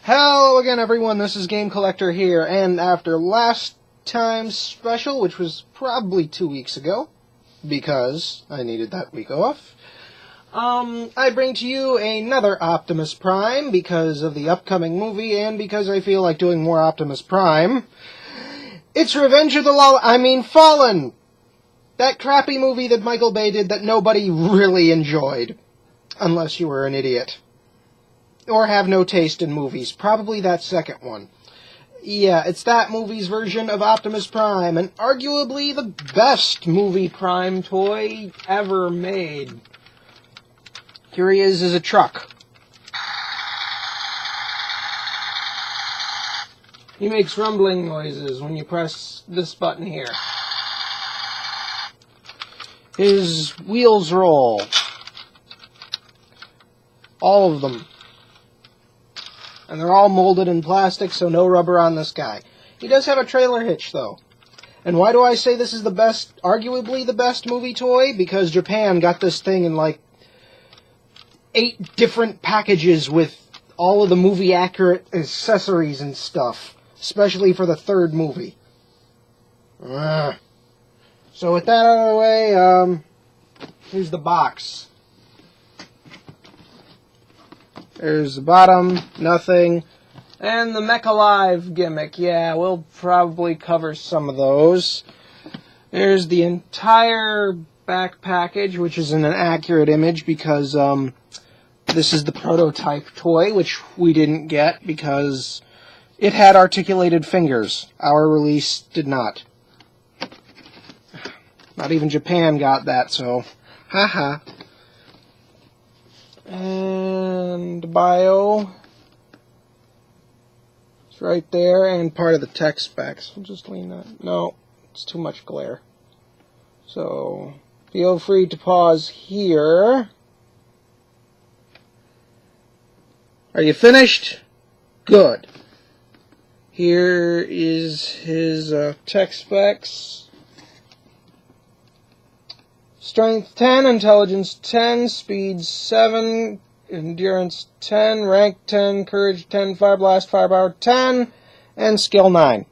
Hello again, everyone. This is Game Collector here, and after last time's special, which was probably 2 weeks ago, because I needed that week off, I bring to you another Optimus Prime because of the upcoming movie, and because I feel like doing more Optimus Prime. It's Revenge of the Fallen! That crappy movie that Michael Bay did that nobody really enjoyed. Unless you were an idiot. Or have no taste in movies. Probably that second one. Yeah, it's that movie's version of Optimus Prime, and arguably the best movie Prime toy ever made. Here he is as a truck. He makes rumbling noises when you press this button here. His wheels roll. All of them. And they're all molded in plastic, so no rubber on this guy. He does have a trailer hitch, though. And why do I say this is the best, arguably the best movie toy? Because Japan got this thing in like 8 different packages with all of the movie-accurate accessories and stuff. Especially for the third movie. So with that out of the way, here's the box. There's the bottom, nothing, and the Mech Alive gimmick. Yeah, we'll probably cover some of those. There's the entire back package, which is an accurate image because this is the prototype toy, which we didn't get because it had articulated fingers. Our release did not. Not even Japan got that, so haha. And bio. It's right there, and part of the tech specs. We'll just lean that. No, it's too much glare. So, feel free to pause here. Are you finished? Good. Here is his tech specs. Strength 10, Intelligence 10, Speed 7, Endurance 10, Rank 10, Courage 10, Fire Blast, Firepower 10, and Skill 9.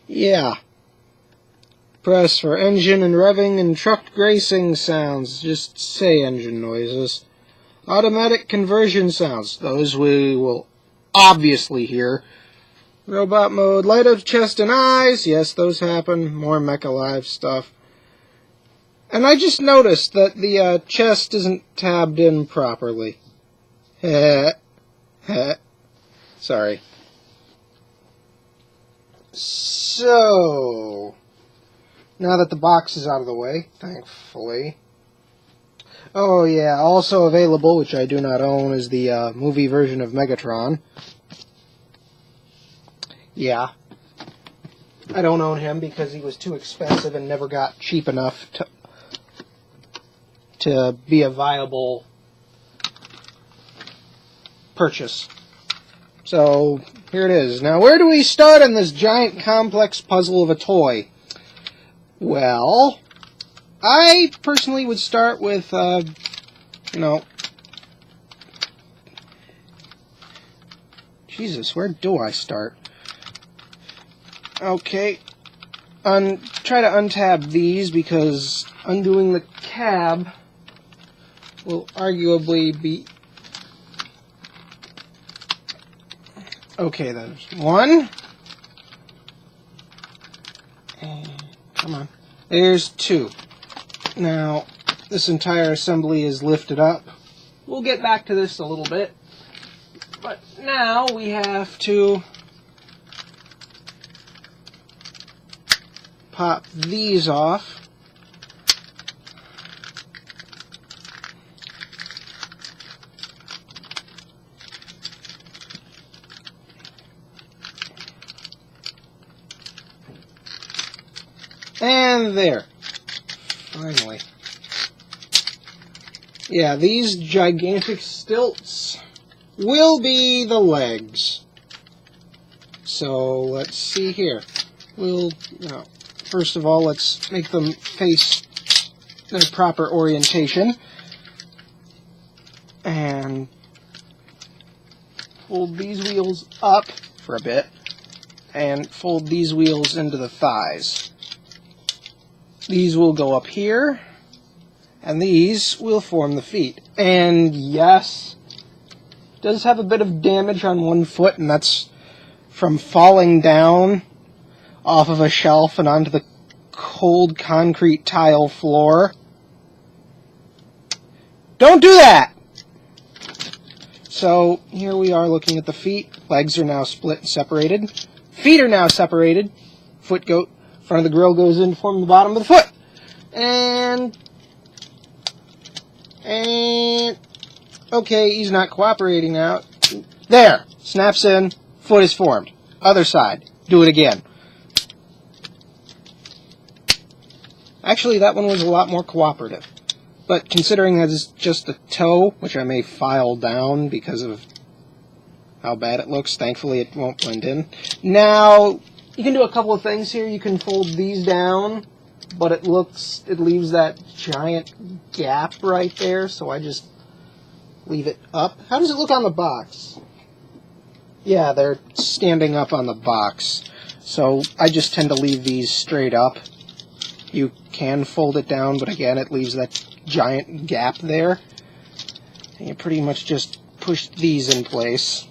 Yeah. Press for engine and revving and truck racing sounds. Just say engine noises. Automatic conversion sounds. Those we will obviously hear. Robot mode, light of chest and eyes. Yes, those happen. More Mech Alive stuff. And I just noticed that the chest isn't tabbed in properly. Sorry. So, now that the box is out of the way, thankfully. Oh yeah, also available, which I do not own, is the movie version of Megatron. Yeah. I don't own him because he was too expensive and never got cheap enough to be a viable purchase. So, here it is. Now, where do we start on this giant complex puzzle of a toy? Well, I personally would start with, Jesus, where do I start? Okay, try to untab these because undoing the cab will arguably be... Okay, there's one. And, come on. There's 2. Now, this entire assembly is lifted up. We'll get back to this a little bit. But now we have to pop these off. And there. Finally. Yeah, these gigantic stilts will be the legs. So, let's see here. First of all, let's make them face their proper orientation. And fold these wheels up for a bit, and fold these wheels into the thighs. These will go up here, and these will form the feet. And yes, it does have a bit of damage on one foot, and that's from falling down off of a shelf and onto the cold concrete tile floor. Don't do that! So, here we are looking at the feet. Legs are now split and separated. Feet are now separated. Front of the grill goes in to form the bottom of the foot. And... okay, he's not cooperating now. There! Snaps in. Foot is formed. Other side. Do it again. Actually, that one was a lot more cooperative. But considering that it's just a toe, which I may file down because of how bad it looks, thankfully it won't blend in. Now, you can do a couple of things here. You can fold these down, but it leaves that giant gap right there, so I just leave it up. How does it look on the box? Yeah, they're standing up on the box. So I just tend to leave these straight up. You can fold it down, but again, it leaves that giant gap there. And you pretty much just push these in place.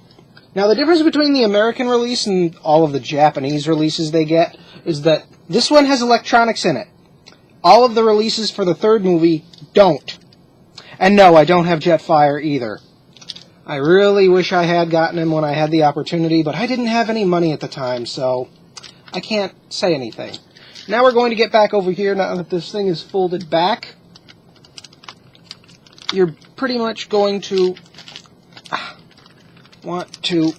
Now, the difference between the American release and all of the Japanese releases they get is that this one has electronics in it. All of the releases for the third movie don't. And no, I don't have Jetfire either. I really wish I had gotten him when I had the opportunity, but I didn't have any money at the time, so I can't say anything. Now we're going to get back over here. Now that this thing is folded back, you're pretty much going to want to,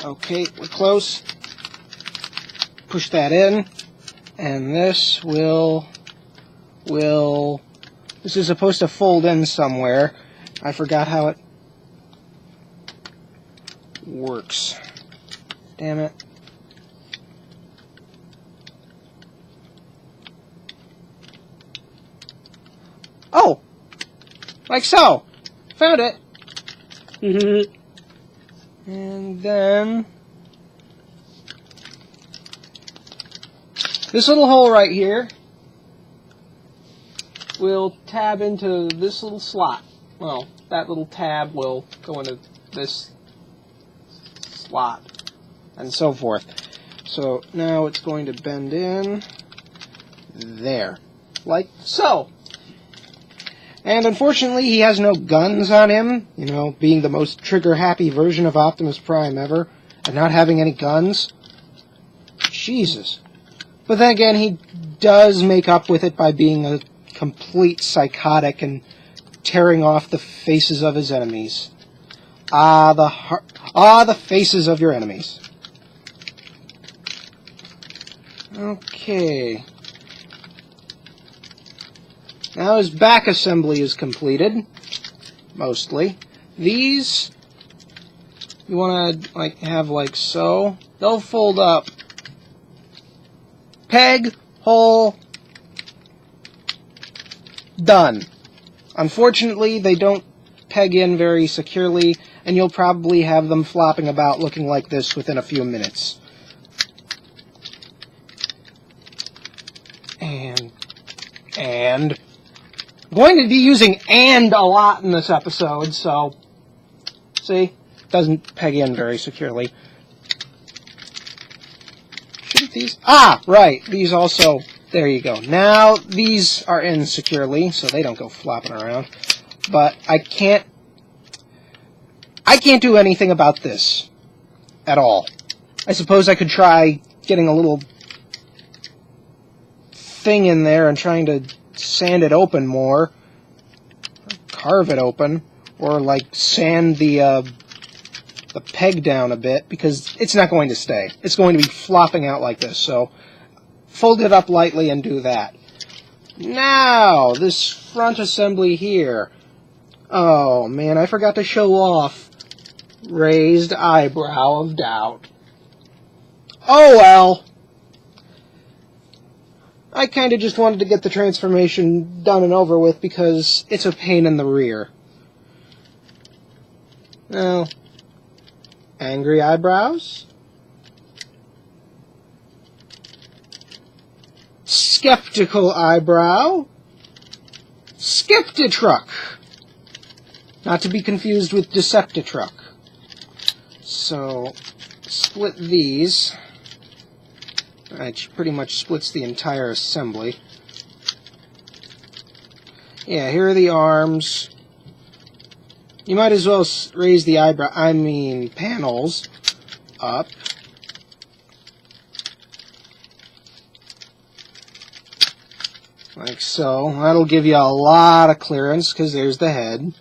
okay, we're close, push that in, and this this is supposed to fold in somewhere. I forgot how it works. Damn it. Oh! Like so! Found it! And then this little hole right here will tab into this little slot. Well, that little tab will go into this slot, and so forth. So now it's going to bend in there, like so. And unfortunately, he has no guns on him, you know, being the most trigger-happy version of Optimus Prime ever, and not having any guns. Jesus. But then again, he does make up with it by being a complete psychotic and tearing off the faces of his enemies. The faces of your enemies. Okay. Now his back assembly is completed, mostly. These, you want to have like so. They'll fold up. Peg, hole, done. Unfortunately, they don't peg in very securely, and you'll probably have them flopping about looking like this within a few minutes. And I'm going to be using "and" a lot in this episode, so see, doesn't peg in very securely. Shouldn't these? Ah, right, these also, there you go. Now these are in securely, so they don't go flopping around. But I can't do anything about this at all. I suppose I could try getting a little thing in there and trying to sand it open more, carve it open, or like sand the peg down a bit, because it's not going to stay. It's going to be flopping out like this, so fold it up lightly and do that. Now, this front assembly here. Oh man, I forgot to show off raised eyebrow of doubt. Oh well. I kind of just wanted to get the transformation done and over with because it's a pain in the rear. Now, Angry eyebrows. Skeptical eyebrow. Skeptitruck. Not to be confused with Deceptitruck. So, split these. It pretty much splits the entire assembly. Yeah, here are the arms. You might as well raise the panels up. Like so. That'll give you a lot of clearance, because there's the head.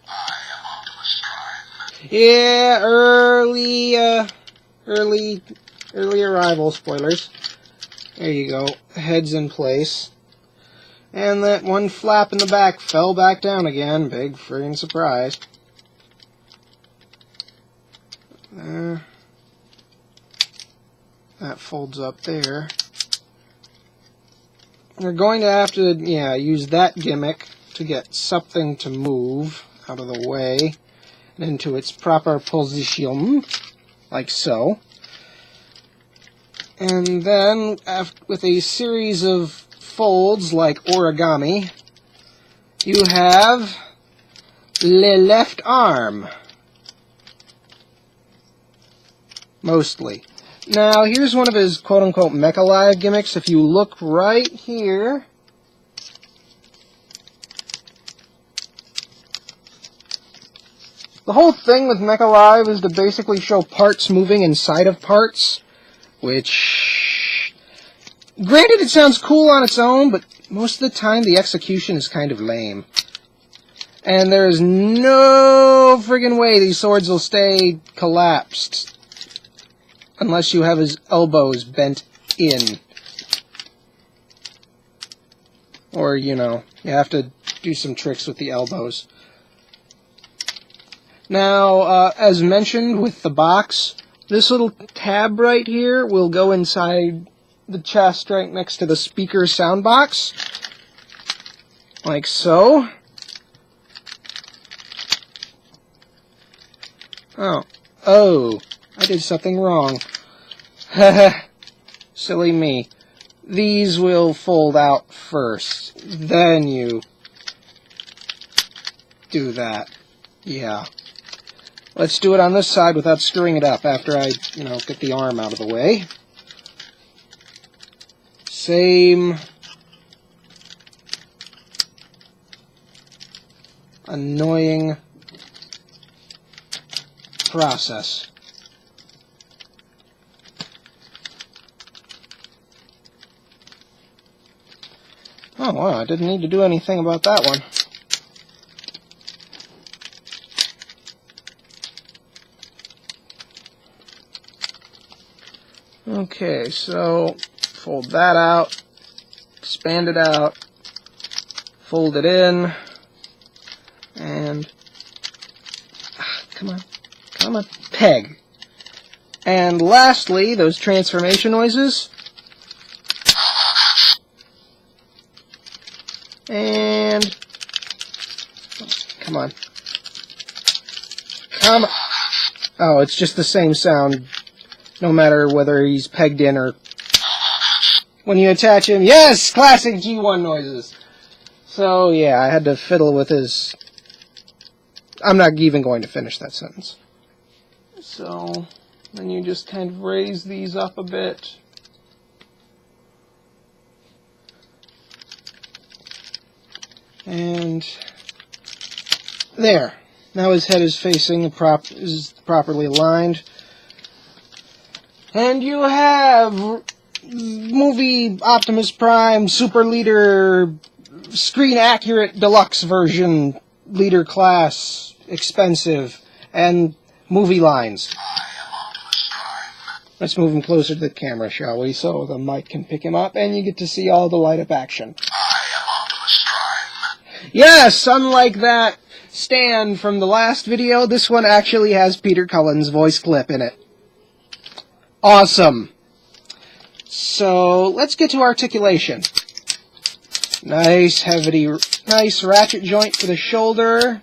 I am Optimus Prime. Yeah, early arrival spoilers. There you go. Head's in place. And that one flap in the back fell back down again. Big friggin' surprise. There. That folds up there. We're going to have to, use that gimmick to get something to move out of the way and into its proper position, like so. And then, with a series of folds like origami, you have the left arm. Mostly. Now, here's one of his quote-unquote Mech-Alive gimmicks. If you look right here, the whole thing with Mech-Alive is to basically show parts moving inside of parts, which, granted, it sounds cool on its own, but most of the time the execution is kind of lame. And there's no friggin' way these swords will stay collapsed unless you have his elbows bent in. Or, you have to do some tricks with the elbows. Now, as mentioned with the box, this little tab right here will go inside the chest right next to the speaker sound box. Like so. Oh, I did something wrong. Silly me. These will fold out first. Then you do that. Yeah. Let's do it on this side without screwing it up after I, get the arm out of the way. Same annoying process. Oh, wow, I didn't need to do anything about that one. Okay, so fold that out, expand it out, fold it in, and come on, peg. And lastly, those transformation noises. And come on. Oh, it's just the same sound, no matter whether he's pegged in or when you attach him. Yes, classic G1 noises. So yeah, I had to fiddle with his. I'm not even going to finish that sentence. So then you just kind of raise these up a bit. And there. Now his head is facing is properly aligned. And you have movie Optimus Prime Super Leader screen accurate deluxe version, leader class, expensive, and movie lines. I am Optimus Prime. Let's move him closer to the camera, shall we, so the mic can pick him up and you get to see all the light-up action. I am Optimus Prime. Yes, unlike that stand from the last video, this one actually has Peter Cullen's voice clip in it. Awesome. So, let's get to articulation. Nice ratchet joint for the shoulder.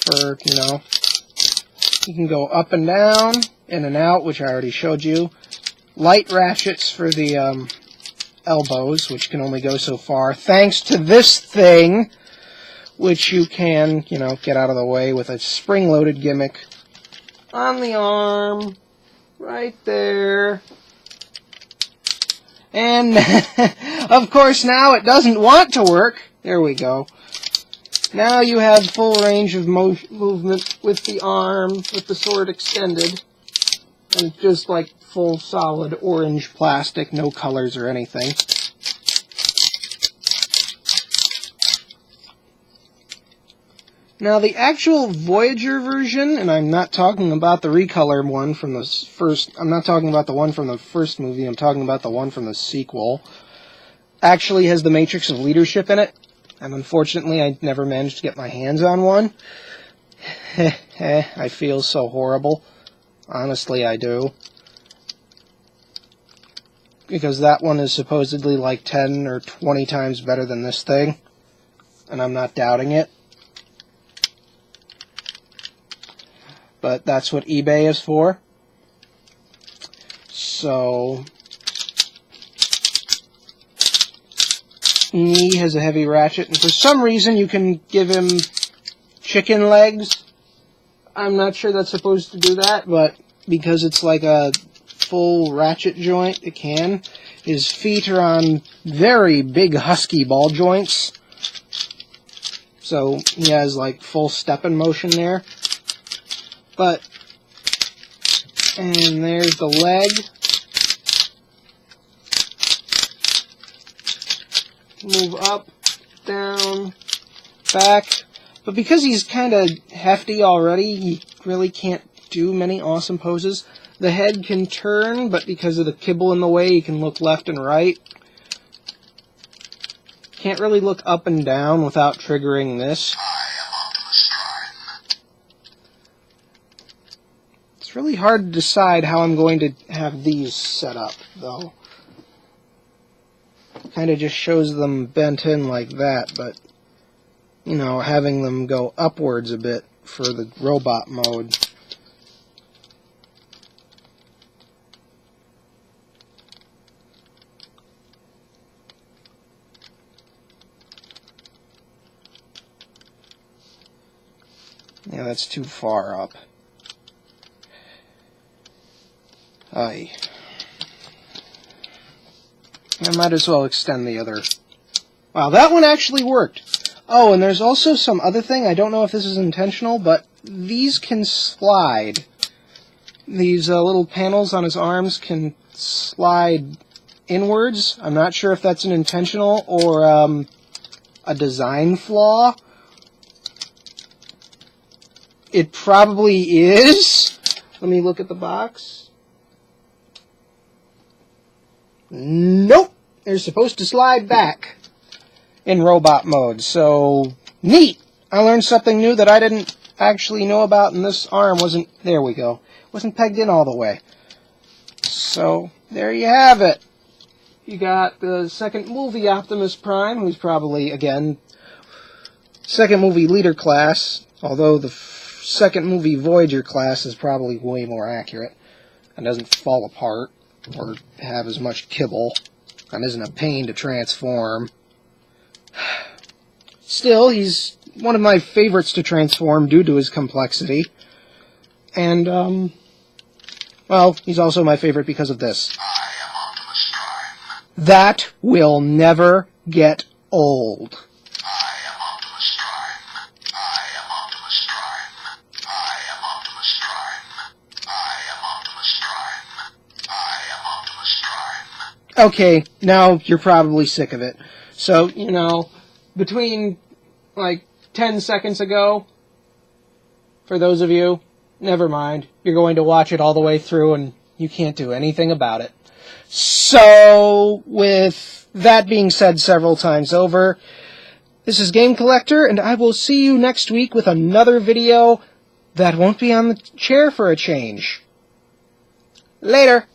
for, you know, you can go up and down, in and out, which I already showed you. Light ratchets for the elbows, which can only go so far, thanks to this thing, which you can, you know, get out of the way with a spring-loaded gimmick on the arm, right there. And, of course, now it doesn't want to work. There we go. Now you have full range of movement with the arm, with the sword extended, and just like full solid orange plastic, no colors or anything. Now the actual Voyager version, and I'm not talking about the recolor one from the first, I'm not talking about the one from the first movie, I'm talking about the one from the sequel, actually has the Matrix of Leadership in it, and unfortunately I never managed to get my hands on one. I feel so horrible. Honestly, I do. Because that one is supposedly like 10 or 20 times better than this thing, and I'm not doubting it. But that's what eBay is for. So, he has a heavy ratchet, and for some reason you can give him chicken legs. I'm not sure that's supposed to do that, but because it's like a full ratchet joint, it can. His feet are on very big husky ball joints, so he has like full step-in motion there. But, and there's the leg. Move up, down, back. But because he's kind of hefty already, he really can't do many awesome poses. The head can turn, but because of the kibble in the way, he can look left and right. Can't really look up and down without triggering this. It's really hard to decide how I'm going to have these set up, though. Kind of just shows them bent in like that, but, you know, having them go upwards a bit for the robot mode. Yeah, that's too far up. I might as well extend the other. Wow, that one actually worked. Oh, and there's also some other thing. I don't know if this is intentional, but these can slide. These little panels on his arms can slide inwards. I'm not sure if that's an intentional or a design flaw. It probably is. Let me look at the box. Nope. They're supposed to slide back in robot mode. So, neat! I learned something new that I didn't actually know about, and this arm wasn't, there we go, wasn't pegged in all the way. So, there you have it. You got the second movie Optimus Prime, who's probably, again, second movie leader class, although the second movie Voyager class is probably way more accurate and doesn't fall apart or have as much kibble and isn't a pain to transform. Still, he's one of my favorites to transform due to his complexity. And, well, he's also my favorite because of this. I am Optimus Prime. That will never get old. I am Optimus Prime. I am Optimus Prime. I am Optimus Prime. I am Optimus Prime. I am Optimus Prime. Okay, now you're probably sick of it. So, you know, between, like, 10 seconds ago, for those of you, never mind. You're going to watch it all the way through and you can't do anything about it. So, with that being said several times over, this is Game Collector, and I will see you next week with another video that won't be on the chair for a change. Later!